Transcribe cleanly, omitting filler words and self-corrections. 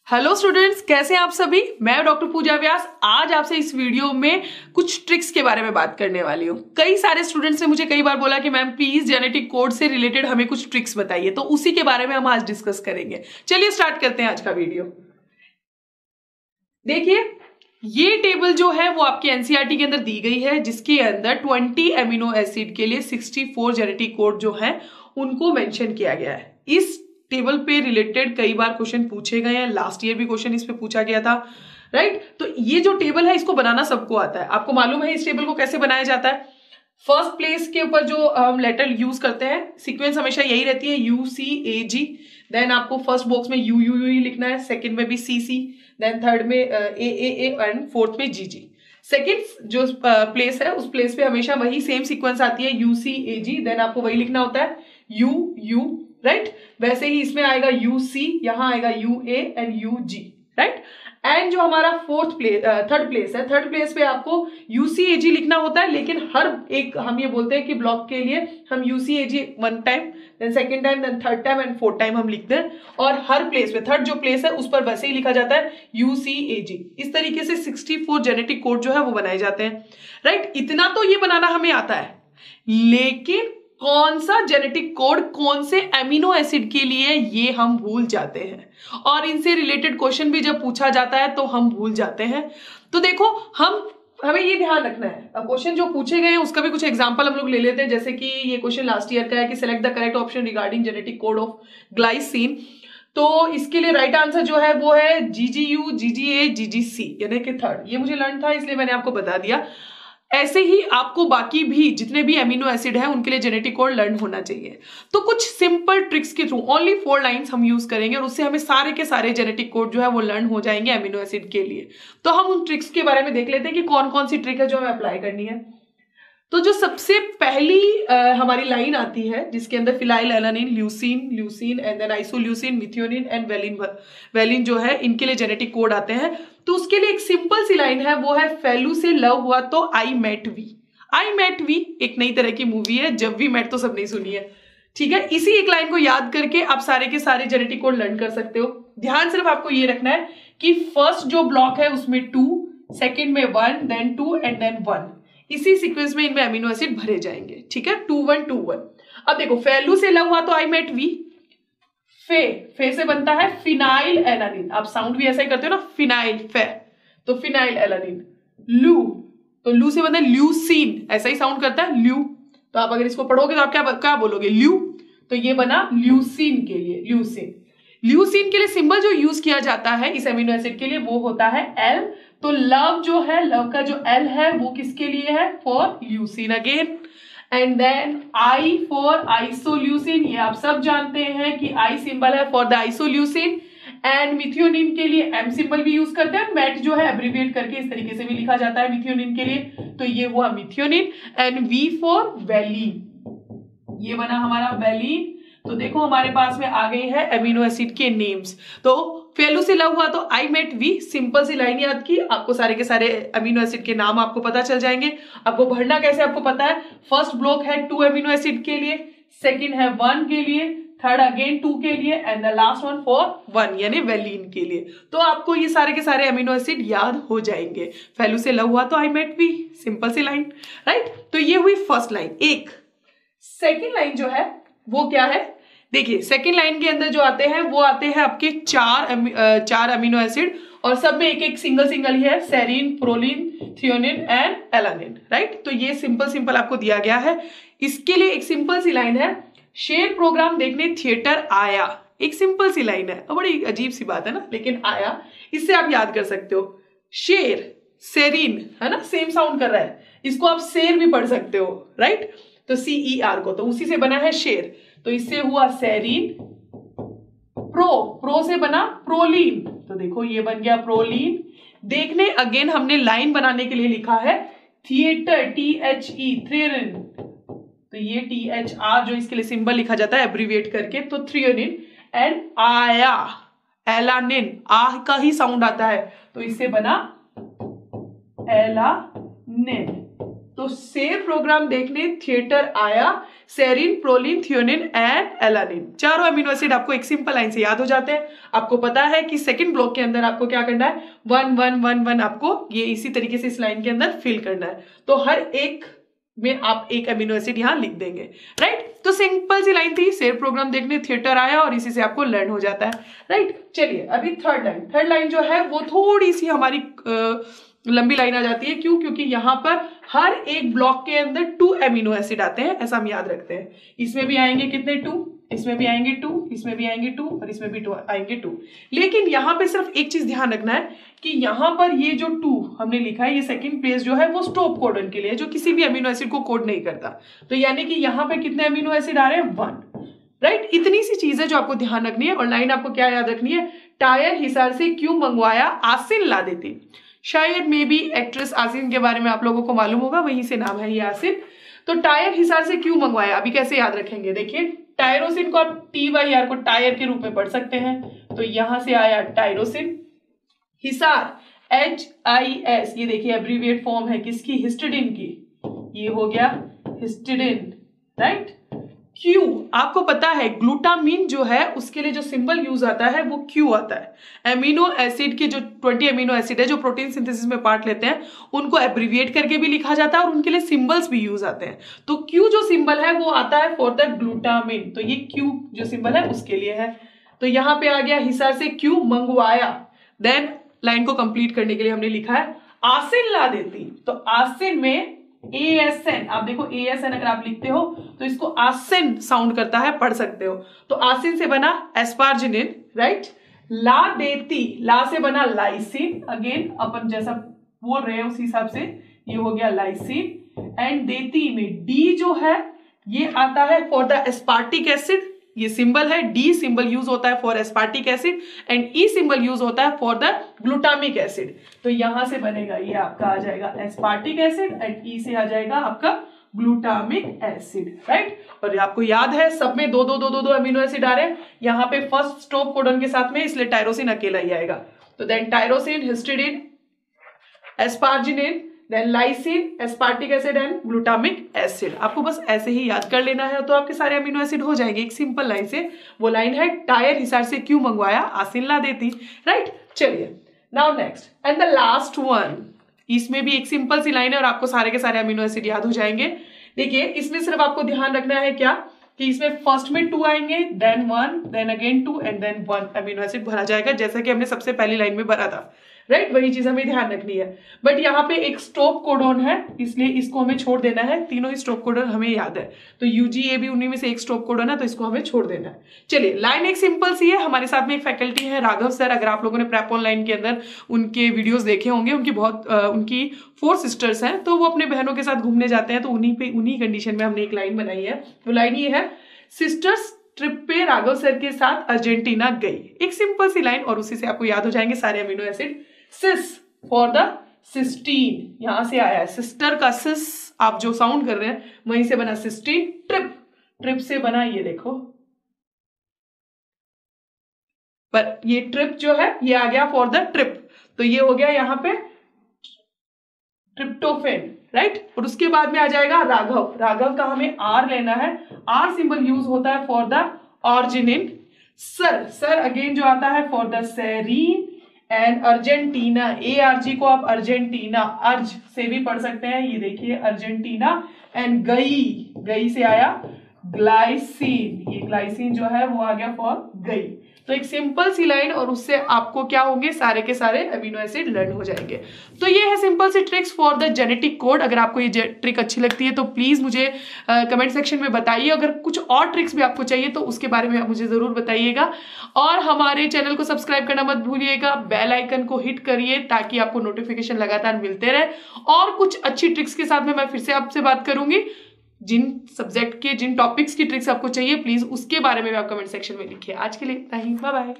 Hello students, कैसे हैं आप सभी। मैं डॉक्टर पूजा व्यास आज आपसे इस वीडियो में कुछ ट्रिक्स के बारे में बात करने वाली हूँ। कई सारे स्टूडेंट्स ने मुझे कई बार बोला कि मैम प्लीज जेनेटिक कोड से रिलेटेड हमें कुछ ट्रिक्स बताइए, तो उसी के बारे में हम आज डिस्कस करेंगे। चलिए स्टार्ट करते हैं आज का वीडियो। देखिए, ये टेबल जो है वो आपके एनसीईआरटी के अंदर दी गई है, जिसके अंदर 20 एमिनो एसिड के लिए 64 जेनेटिक कोड जो है उनको मेंशन किया गया है। इस टेबल पे रिलेटेड कई बार क्वेश्चन पूछे गए हैं, लास्ट ईयर भी क्वेश्चन इस पे पूछा गया था, राइट। तो ये जो टेबल है इसको बनाना सबको आता है। आपको मालूम है इस टेबल को कैसे बनाया जाता है। फर्स्ट प्लेस के ऊपर जो हम लेटर यूज करते हैं, सीक्वेंस हमेशा यही रहती है UCAG। देन आपको फर्स्ट बॉक्स में UUU लिखना है, सेकंड में भी CC, देन थर्ड में AAA एंड फोर्थ में GG। सेकंड जो प्लेस है उस प्लेस पे हमेशा वही सेम सीक्वेंस आती है UCAG, देन आपको वही लिखना होता है UU, राइट। वैसे ही इसमें आएगा UC, यहां आएगा UA and UG, right. And जो हमारा थर्ड प्लेस है, थर्ड प्लेस पे आपको UCAG लिखना होता है, लेकिन हर एक हम ये बोलते हैं कि ब्लॉक के लिए हम UCAG 1 time, then second time, then third time and fourth time हम लिखते हैं। और हर प्लेस पे थर्ड जो प्लेस है उस पर वैसे ही लिखा जाता है UCAG। इस तरीके से 64 जेनेटिक कोड जो है वो बनाए जाते हैं, राइट। इतना तो ये बनाना हमें आता है, लेकिन कौन सा जेनेटिक कोड कौन से एमिनो एसिड के लिए ये हम भूल जाते हैं, और इनसे रिलेटेड क्वेश्चन भी जब पूछा जाता है तो हम भूल जाते हैं। तो देखो, हमें ये ध्यान रखना है। अब क्वेश्चन जो पूछे गए हैं उसका भी कुछ एग्जांपल हम लोग ले लेते हैं। जैसे कि ये क्वेश्चन लास्ट ईयर का है कि select the correct option regarding genetic code of glycine. तो इसके लिए राइट आंसर जो है वो है GGU, GGA, GGC, यानी कि थर्ड। ये मुझे लर्न था इसलिए मैंने आपको बता दिया। ऐसे ही आपको बाकी भी जितने भी एमिनो एसिड है उनके लिए जेनेटिक कोड लर्न होना चाहिए। तो कुछ सिंपल ट्रिक्स के थ्रू ओनली 4 लाइंस हम यूज करेंगे और उससे हमें सारे के सारे जेनेटिक कोड जो है वो लर्न हो जाएंगे एमिनो एसिड के लिए। तो हम उन ट्रिक्स के बारे में देख लेते हैं कि कौन कौन सी ट्रिक है जो हमें अप्लाई करनी है। तो जो सबसे पहली हमारी लाइन आती है जिसके अंदर phenylalanine, leucine and then isoleucine, methionine and valine जो है इनके लिए जेनेटिक कोड आते हैं। तो उसके लिए एक सिंपल सी लाइन है, वो है फेलू से लव हुआ तो I met V. I met V एक नई तरह की मूवी है, जब वी मेट तो सबने सुनी है, ठीक है। इसी एक लाइन को याद करके आप सारे के सारे जेनेटिक कोड लर्न कर सकते हो। ध्यान सिर्फ आपको ये रखना है कि फर्स्ट जो ब्लॉक है उसमें 2, सेकेंड में 1, देन 2 एंड देन 1। इसी सीक्वेंस में इनमें एमिनो एसिड भरे जाएंगे, ठीक है। 2 1 2 1। अब देखो, फेलू से लव हुआ तो आई मेट वी। फे से बनता है फिनाइल एलानिन, आप साउंड भी ऐसा ही करते हो ना, फिनाइल फे, तो फिनाइल एलानिन। लू, तो लू से बनता है ल्यूसीन, ऐसा ही साउंड करता है ल्यू। तो आप अगर इसको पढ़ोगे तो आप क्या बोलोगे, ल्यू। तो ये बना ल्यूसीन के लिए, ल्यूसीन के लिए सिंबल जो यूज किया जाता है इस एमिनो एसिड के लिए वो होता है L। तो लव जो है, लव का जो L है वो किसके लिए है, for leucine again. And then I for isoleucine, ये आप सब जानते हैं कि I सिंबल है for the isoleucine. And methionine के लिए M सिंबल भी यूज करते हैं, मैट जो है एब्रिविएट करके इस तरीके से भी लिखा जाता है मिथियोनिन के लिए, तो ये हुआ methionine. And V for valine, ये बना हमारा वेलिन। तो देखो हमारे पास में आ गई है एमिनो एसिड के नेम्स। तो फेलू से लव हुआ तो आई मेट वी, सिंपल सी लाइन याद की, आपको सारे के सारे एमिनो एसिड के नाम आपको पता चल जाएंगे। आपको भरना कैसे आपको पता है, फर्स्ट ब्लॉक है 2 एमिनो एसिड के लिए, सेकंड है 1 के लिए, थर्ड अगेन 2 के लिए and the last one for 1 यानी वेलिन के लिए। तो आपको ये सारे के सारे एमिनो एसिड याद हो जाएंगे। फेलू से लव हुआ तो आई मेट वी, सिंपल सी लाइन, राइट। तो ये हुई फर्स्ट लाइन। एक सेकेंड लाइन जो है वो क्या है, देखिए सेकेंड लाइन के अंदर जो आते हैं वो आते हैं आपके 4 अमीनो एसिड, और सब में एक एक सिंगल ही है, serine, proline, threonine and alanine, right. तो ये सिंपल आपको दिया गया है। इसके लिए एक सिंपल सी लाइन है, शेर प्रोग्राम देखने थिएटर आया। एक सिंपल सी लाइन है, बड़ी अजीब सी बात है ना, लेकिन आया, इससे आप याद कर सकते हो। शेर, सेरीन है ना, सेम साउंड कर रहा है, इसको आप शेर भी पढ़ सकते हो, राइट। तो CER को, तो उसी से बना है शेर, तो इससे हुआ सेरीन। प्रो से बना प्रोलीन, तो देखो ये बन गया प्रोलीन। देखने, अगेन हमने लाइन बनाने के लिए लिखा है थिएटर, THE, थ्रियोनिन, तो ये THR जो इसके लिए सिंबल लिखा जाता है एब्रिविएट करके, तो थ्रियोनिन। एंड आया, एलानिन, आह का ही साउंड आता है, तो इससे बना एलानिन। तो सेर प्रोग्राम देखने थिएटर आया, serine, proline, threonine and alanine, चारों अमीनो एसिड आपको एक सिंपल लाइन से याद हो जाते हैं। आपको पता है कि सेकंड ब्लॉक के अंदर आपको क्या करना है, 1 1 1 1 आपको ये इसी तरीके से इस लाइन के अंदर फिल करना है। तो हर एक में आप एक अमीनो एसिड यहां लिख देंगे, राइट। तो सिंपल सी लाइन थी, सेर प्रोग्राम देखने थिएटर आया और इसी से आपको लर्न हो जाता है, राइट। चलिए अभी थर्ड लाइन जो है वो थोड़ी सी हमारी लंबी लाइन आ जाती है। क्यों? क्योंकि यहां पर हर एक ब्लॉक के अंदर 2 अमीनो एसिड आते हैं, ऐसा हम याद रखते हैं। इसमें भी आएंगे कितने 2, इसमें भी आएंगे 2, इसमें भी आएंगे 2 और इसमें भी 2 आएंगे 2। लेकिन यहां पे सिर्फ एक चीज ध्यान रखना है कि यहां पर ये जो 2 हमने लिखा है, ये सेकंड प्लेस जो है वो स्टॉप कोडन के लिए, जो किसी भी अमीनो एसिड को कोड नहीं करता। तो यानी कि यहां पे कितने अमीनो एसिड आ रहे हैं, 1, राइट। इतनी सी चीज है जो आपको ध्यान रखनी है। और लाइन आपको क्या याद रखनी है, टायर हिसार से क्यों मंगवाया, आसिन ला देती। शायद मे बी एक्ट्रेस आसिन के बारे में आप लोगों को मालूम होगा, वहीं से नाम है ये आसिन। तो टायर हिसार से क्यों मंगवाया, अभी कैसे याद रखेंगे, देखिए टायरोसिन को आप TYR को टायर के रूप में पढ़ सकते हैं। तो यहां से आया टायरोसिन। हिसार HIS, ये देखिए एब्रीविएट फॉर्म है किसकी, हिस्टिडिन की, ये हो गया हिस्टिडिन, राइट। क्यू आपको पता है ग्लूटामीन जो है उसके लिए जो सिंबल यूज आता है वो क्यू आता है। एमिनो एसिड के जो 20 अमीनो एसिड है जो प्रोटीन सिंथेसिस में पार्ट लेते हैं उनको एब्रीविएट करके भी लिखा जाता है और उनके लिए सिंबल्स भी यूज आते हैं। तो क्यू जो सिंबल है वो आता है फॉर द ग्लूटामिन, तो ये क्यू जो सिंबल है उसके लिए है। तो यहां पे आ गया हिसार से क्यू मंगवाया। देन लाइन को कंप्लीट करने के लिए हमने लिखा है आसिन ला देती। तो आसिन में ASN, आप देखो ASN अगर आप लिखते हो तो इसको आसिन साउंड करता है, पढ़ सकते हो। तो आसिन से बना एस्पार्जिनिन, राइट। ला देती, ला से बना लाइसिन, अगेन अपन जैसा बोल रहे हैं उसी हिसाब से ये हो गया लाइसिन। एंड देती में डी जो है ये आता है फॉर द एस्पार्टिक एसिड, ये सिंबल है, डी सिंबल यूज होता है for aspartic acid and E symbol use होता है फॉर द ग्लूटामिक एसिड। तो यहां से बनेगा ये आपका आ जाएगा एस्पार्टिक एसिड एंड ई से आ जाएगा आपका ग्लूटामिक एसिड, राइट। और आपको याद है सब में दो अमीनो एसिड आ रहे हैं, यहाँ पे फर्स्ट स्टॉप कोडन के साथ में, इसलिए टायरोसिन अकेला ही आएगा। तो then tyrosine, histidine, asparagine, then lysine, aspartic acid and glutamic acid. आपको बस ऐसे ही याद कर लेना है तो आपके सारे अमीनो एसिड हो जाएंगे एक सिंपल लाइन से। वो लाइन है टायर हिसार से क्यों मंगवाया, आसिन ला देती, राइट। चलिए now next and the last one, इसमें भी एक सिंपल सी लाइन है और आपको सारे के सारे अमीनो एसिड याद हो जाएंगे। देखिए इसमें सिर्फ आपको ध्यान रखना है क्या कि इसमें फर्स्ट में 2 आएंगे, then 1, then again 2 and then 1 amino acid भरा जाएगा, जैसा कि हमने सबसे पहली लाइन में भरा था, राइट। वही चीज हमें ध्यान रखनी है। बट यहाँ पे एक स्टॉप कोडॉन है, इसलिए इसको हमें छोड़ देना है। तीनों ही स्टॉप कोडॉन हमें याद है, तो UGA भी उन्हीं में से एक स्टॉप कोडॉन है, तो इसको हमें छोड़ देना है। चलिए लाइन एक सिंपल सी है। हमारे साथ में एक फैकल्टी है राघव सर, अगर आप लोगों ने प्रेप ऑनलाइन के अंदर उनके वीडियोस देखे होंगे, उनकी 4 सिस्टर्स हैं, तो वो अपने बहनों के साथ घूमने जाते हैं, तो उन्हीं कंडीशन में हमने एक लाइन बनाई है। वो लाइन ये है, सिस्टर्स ट्रिप पे राघव सर के साथ अर्जेंटीना गई। एक सिंपल सी लाइन और उसी से आपको याद हो जाएंगे सारे amino acid. Cys for the cysteine, यहां से आया है सिस्टर का सिस, आप जो साउंड कर रहे हैं वहीं से बना सिस्टीन। ट्रिप से बना ये देखो, पर ये ट्रिप जो है ये आ गया फॉर द ट्रिप, तो ये हो गया यहां पे ट्रिप्टोफेन, राइट। और उसके बाद में आ जाएगा राघव का हमें R लेना है। R सिंबल यूज होता है फॉर द ऑर्जिनिन। सर अगेन जो आता है for the serine and Argentina, ARG को आप अर्जेंटीना अर्ज से भी पढ़ सकते हैं, ये देखिए अर्जेंटीना। एंड गई से आया ग्लाइसिन, ये ग्लाइसिन जो है वो आ गया फॉर गई। तो एक सिंपल सी लाइन और उससे आपको क्या होंगे, सारे के सारे अमीनो एसिड लर्न हो जाएंगे। तो ये है सिंपल सी tricks for the genetic code. अगर आपको ये ट्रिक अच्छी लगती है तो प्लीज मुझे कमेंट सेक्शन में बताइए। अगर कुछ और ट्रिक्स भी आपको चाहिए तो उसके बारे में आप मुझे जरूर बताइएगा। और हमारे चैनल को सब्सक्राइब करना मत भूलिएगा, बेल आइकन को हिट करिए ताकि आपको नोटिफिकेशन लगातार मिलते रहे। और कुछ अच्छी ट्रिक्स के साथ में मैं फिर से आपसे बात करूंगी। जिन सब्जेक्ट के जिन टॉपिक्स की ट्रिक्स आपको चाहिए प्लीज उसके बारे में भी आप कमेंट सेक्शन में लिखिए। आज के लिए इतना ही, बाय बाय।